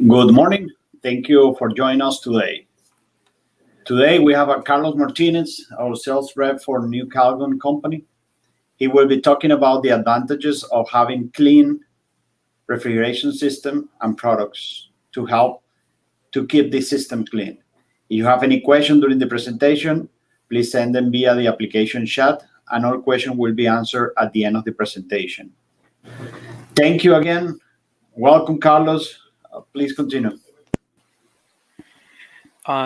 Good morning. Thank you for joining us today. Today we have Carlos Martinez, our sales rep for New Calgon Company. He will be talking about the advantages of having clean refrigeration system and products to help to keep the system clean. If you have any questions during the presentation, please send them via the application chat, and all questions will be answered at the end of the presentation. Thank you again. Welcome, Carlos. Please continue.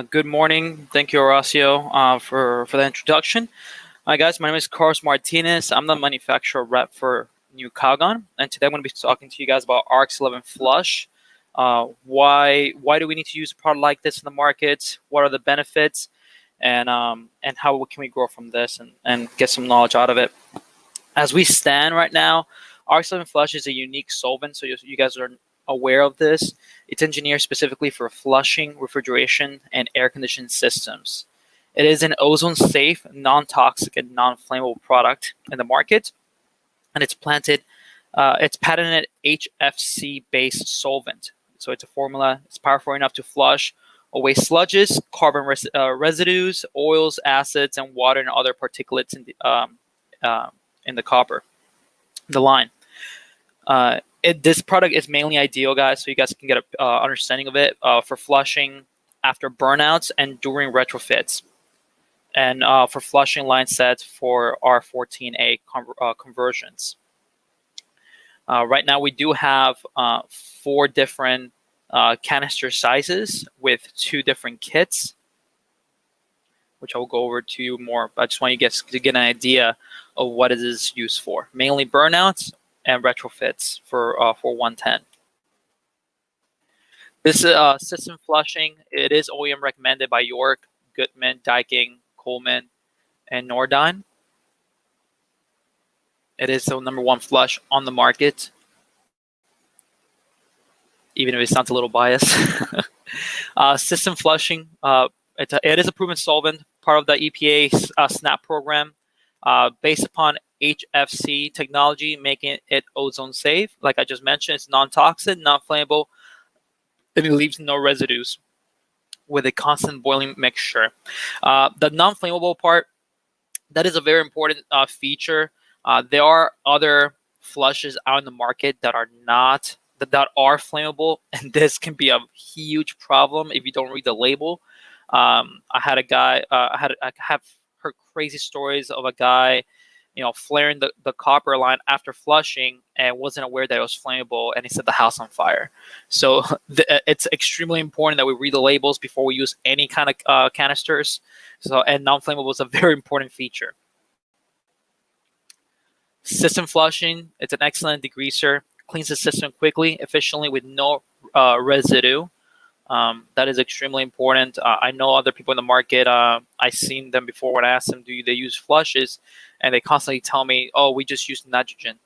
Good morning. Thank you, Horacio, for the introduction. Hi, guys. My name is Carlos Martinez. I'm the manufacturer rep for New Calgon, and today I'm going to be talking to you guys about RX11-Flush. Why do we need to use a product like this in the market? What are the benefits? And how can we grow from this and get some knowledge out of it? As we stand right now, RX11-Flush is a unique solvent, so you guys are aware of this. It's engineered specifically for flushing, refrigeration, and air conditioning systems. It is an ozone-safe, non-toxic, and non-flammable product in the market, and it's patented HFC-based solvent. So it's a formula. It's powerful enough to flush away sludges, carbon residues, oils, acids, and water and other particulates in the copper, the line. This product is mainly ideal, guys, so you guys can get an understanding of it for flushing after burnouts and during retrofits, and for flushing line sets for R14A conversions. Right now, we do have 4 different canister sizes with 2 different kits, which I will go over to you more. I just want you guys to get an idea of what it is used for. Mainly burnouts and retrofits for 110. This system flushing, it is OEM recommended by York, Goodman, Daikin, Coleman, and Nordyne. It is the #1 flush on the market, even if it sounds a little biased. System flushing, it is a proven solvent, part of the EPA SNAP program, based upon HFC technology, making it ozone safe. Like I just mentioned, it's non-toxic, non-flammable, and it leaves no residues with a constant boiling mixture. The non-flammable part, that is a very important feature. There are other flushes out in the market that are flammable, and this can be a huge problem if you don't read the label. I had a guy. I have heard crazy stories of a guy, flaring the copper line after flushing and wasn't aware that it was flammable, and he set the house on fire. So it's extremely important that we read the labels before we use any kind of canisters. And non-flammable is a very important feature. System flushing, it's an excellent degreaser, cleans the system quickly, efficiently with no residue. That is extremely important. I know other people in the market, I've seen them before when I asked them, do they use flushes? And they constantly tell me, oh, we just use nitrogen.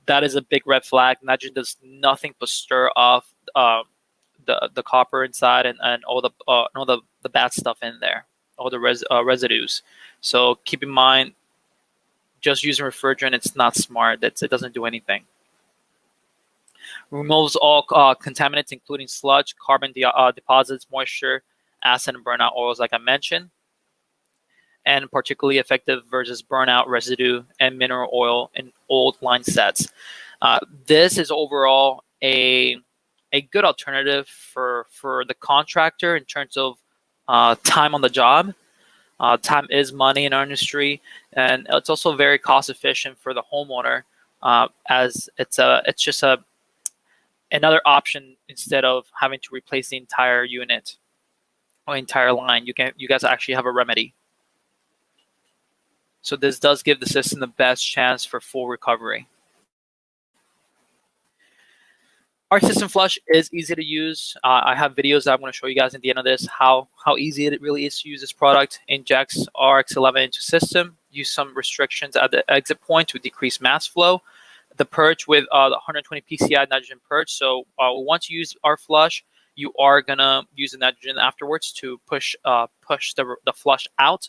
That is a big red flag. Nitrogen does nothing but stir off the copper inside and all the bad stuff in there, all the residues. So keep in mind, just using refrigerant, it's not smart. It doesn't do anything. Removes all contaminants, including sludge, carbon deposits, moisture, acid, and burnout oils, like I mentioned. And particularly effective versus burnout, residue, and mineral oil in old line sets. This is overall a good alternative for the contractor in terms of time on the job. Time is money in our industry, and it's also very cost efficient for the homeowner, as it's just another option instead of having to replace the entire unit or entire line. You guys actually have a remedy. So this does give the system the best chance for full recovery. Our system flush is easy to use. I have videos that I'm going to show you guys at the end of this how easy it really is to use this product. Injects RX11 into system. Use some restrictions at the exit point to decrease mass flow. The purge with the 120 PCI nitrogen purge. So once you use our flush, you are gonna use the nitrogen afterwards to push the flush out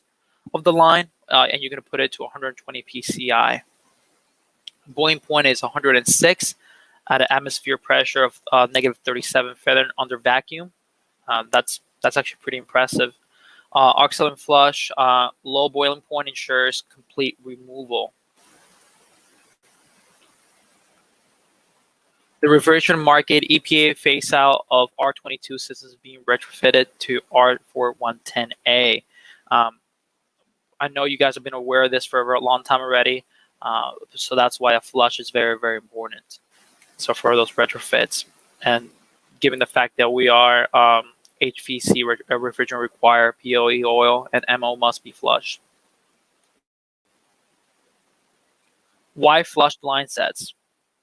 of the line, and you're gonna put it to 120 PCI. Boiling point is 106. at an atmosphere pressure of negative 37 Fahrenheit under vacuum. That's actually pretty impressive. RX11-Flush, low boiling point ensures complete removal. The reversion market EPA phase out of R22 systems being retrofitted to R4110A. I know you guys have been aware of this for a long time already, so that's why a flush is very, very important. So for those retrofits, and given the fact that we are HVC refrigerant require POE oil and MO must be flushed. Why flushed line sets?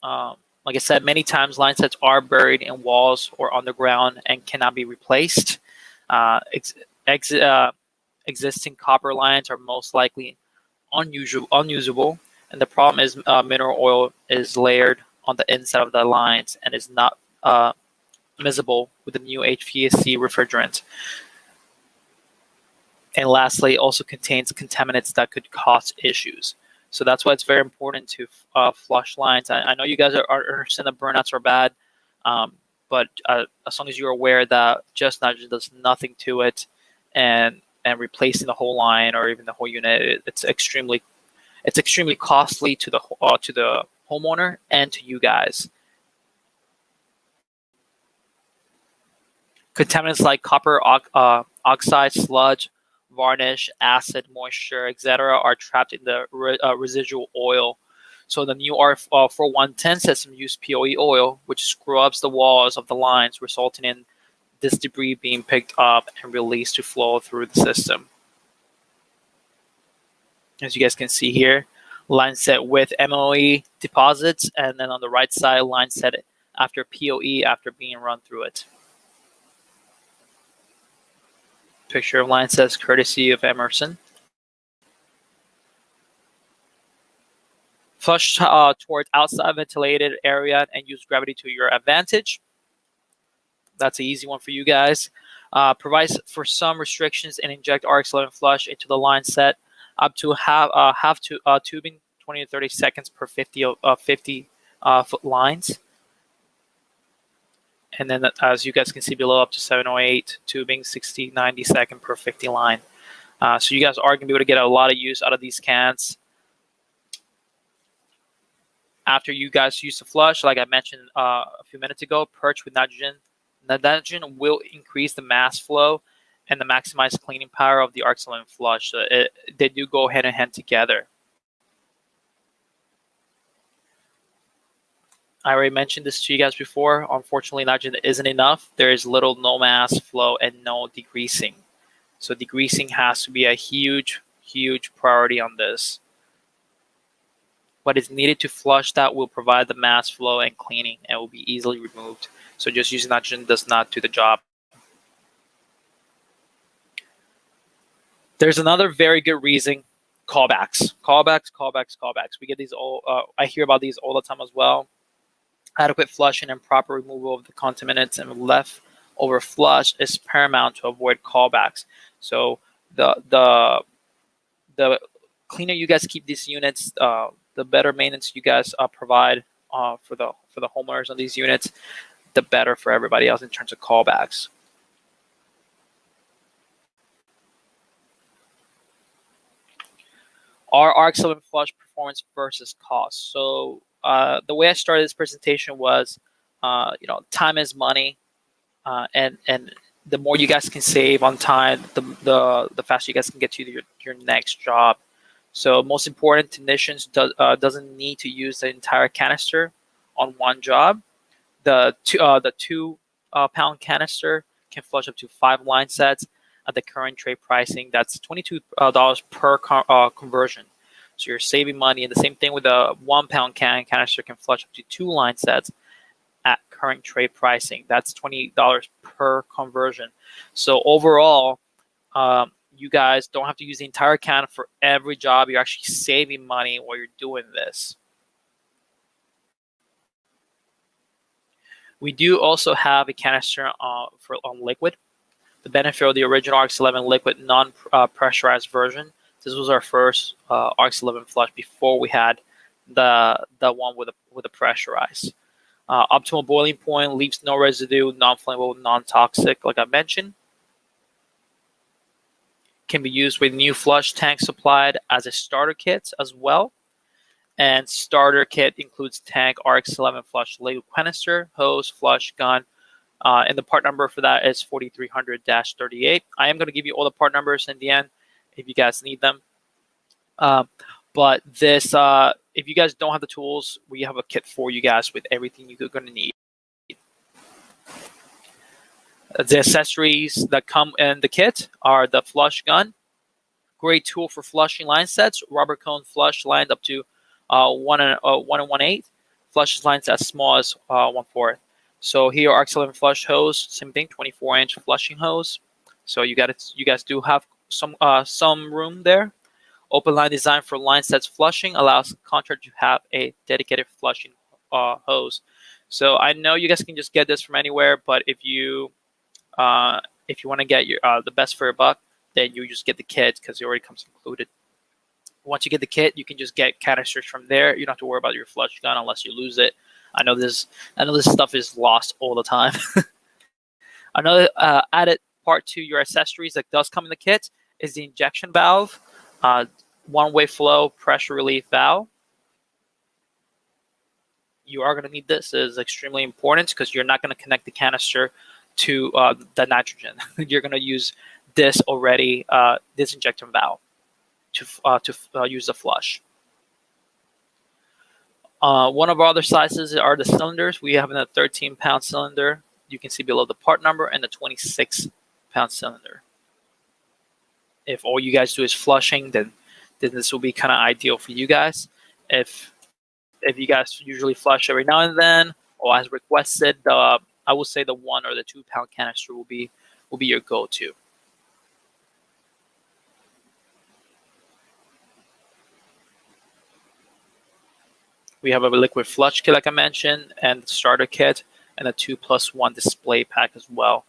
Like I said, many times line sets are buried in walls or underground and cannot be replaced. Existing copper lines are most likely unusable, and the problem is mineral oil is layered on the inside of the lines and is not miscible with the new HVAC refrigerant. And lastly, also contains contaminants that could cause issues. So that's why it's very important to flush lines. I know you guys are understand that burnouts are bad, but as long as you're aware that just nitrogen does nothing to it, and replacing the whole line or even the whole unit, it's extremely costly to the homeowner and to you guys. Contaminants like copper oxide, sludge, varnish, acid, moisture, etc. are trapped in the residual oil. So the new R4110 system use POE oil, which scrubs the walls of the lines, resulting in this debris being picked up and released to flow through the system. As you guys can see here, line set with MOE deposits, and then on the right side, line set after POE after being run through it. Picture of line sets courtesy of Emerson. Flush towards outside ventilated area and use gravity to your advantage. That's an easy one for you guys. Provides for some restrictions and inject RX11-Flush into the line set up to half tubing, 20 to 30 seconds per 50 foot lines. And then as you guys can see below, up to 708 tubing, 60, 90 second per 50 line. So you guys are going to be able to get a lot of use out of these cans. After you guys use the flush, like I mentioned a few minutes ago, purge with nitrogen. The nitrogen will increase the mass flow and the maximized cleaning power of the RX11-Flush. So they do go hand in hand together. I already mentioned this to you guys before. Unfortunately, nitrogen isn't enough. There is little, no mass flow and no degreasing. So degreasing has to be a huge, huge priority on this. What is needed to flush that will provide the mass flow and cleaning and will be easily removed. So just using nitrogen does not do the job. There's another very good reason, callbacks. We get these all, I hear about these all the time as well. Adequate flushing and proper removal of the contaminants and leftover flush is paramount to avoid callbacks. So the cleaner you guys keep these units, the better maintenance you guys provide for the homeowners on these units, the better for everybody else in terms of callbacks. Our RX11-Flush performance versus cost. So the way I started this presentation was, time is money, and the more you guys can save on time, the faster you guys can get to your next job. So most important, technicians doesn't need to use the entire canister on one job. The 2 pound canister can flush up to 5 line sets at the current trade pricing. That's $22 per conversion. So you're saving money. And the same thing with a 1 pound canister can flush up to 2 line sets at current trade pricing. That's $20 per conversion. So overall, you guys don't have to use the entire can for every job. You're actually saving money while you're doing this. We do also have a canister on liquid. The benefit of the original RX11 liquid non-pressurized version. This was our first RX11-Flush before we had the one with a pressurized. Optimal boiling point, leaves no residue, non-flammable, non-toxic, like I mentioned. Can be used with new flush tank supplied as a starter kit as well. And starter kit includes tank, RX11-Flush, ladle canister, hose, flush, gun. And the part number for that is 4300-38. I am going to give you all the part numbers in the end if you guys need them. But this, if you guys don't have the tools, we have a kit for you guys with everything you're going to need. The accessories that come in the kit are the flush gun, great tool for flushing line sets, rubber cone flush lined up to 1 1/8, flush lines as small as 1/4. So here, RX11-Flush hose, same thing, 24-inch flushing hose. So you guys do have some room there. Open line design for line sets flushing allows contractor to have a dedicated flushing hose. So I know you guys can just get this from anywhere, but if you want to get your the best for your buck, then you just get the kit because it already comes included. Once you get the kit, you can just get canisters from there. You don't have to worry about your flush gun unless you lose it. I know this stuff is lost all the time. Another added part to your accessories that does come in the kit is the injection valve, one-way flow pressure relief valve. You are going to need this. It is extremely important because you're not going to connect the canister to the nitrogen. You're going to use this already, this injection valve to use the flush. One of our other sizes are the cylinders. We have a 13-pound cylinder. You can see below the part number, and the 26-pound cylinder. If all you guys do is flushing, then this will be kind of ideal for you guys. If you guys usually flush every now and then, or as requested, I will say the 1 or the 2-pound canister will be your go-to. We have a liquid flush kit, like I mentioned, and the starter kit, and a 2+1 display pack as well.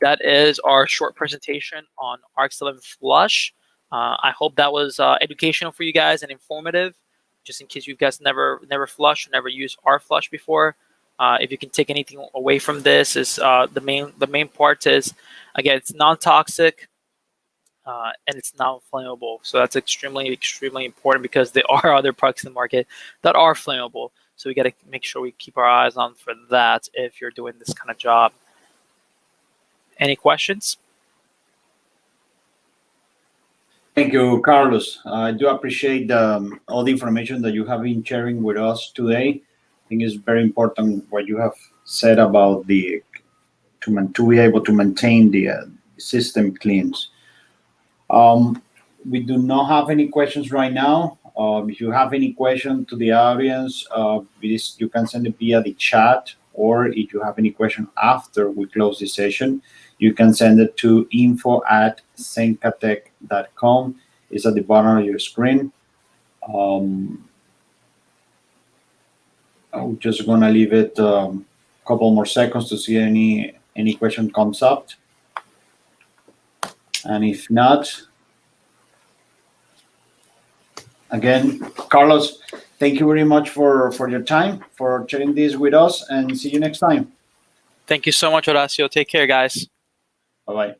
That is our short presentation on RX11-Flush. I hope that was educational for you guys and informative, just in case you guys never flushed or never used our flush before. If you can take anything away from this, is the main part is, again, it's non-toxic. And it's non-flammable. So that's extremely, extremely important because there are other products in the market that are flammable. So we got to make sure we keep our eyes on for that if you're doing this kind of job. Any questions? Thank you, Carlos. I do appreciate all the information that you have been sharing with us today. I think it's very important what you have said about to be able to maintain the system cleans. We do not have any questions right now. If you have any question to the audience, you can send it via the chat, or if you have any question after we close the session, you can send it to info@sencatech.com. It's at the bottom of your screen. I'm just gonna leave it a couple more seconds to see any question comes up. And if not, again, Carlos, thank you very much for your time, for sharing this with us, and see you next time. Thank you so much, Horacio. Take care, guys. Bye-bye.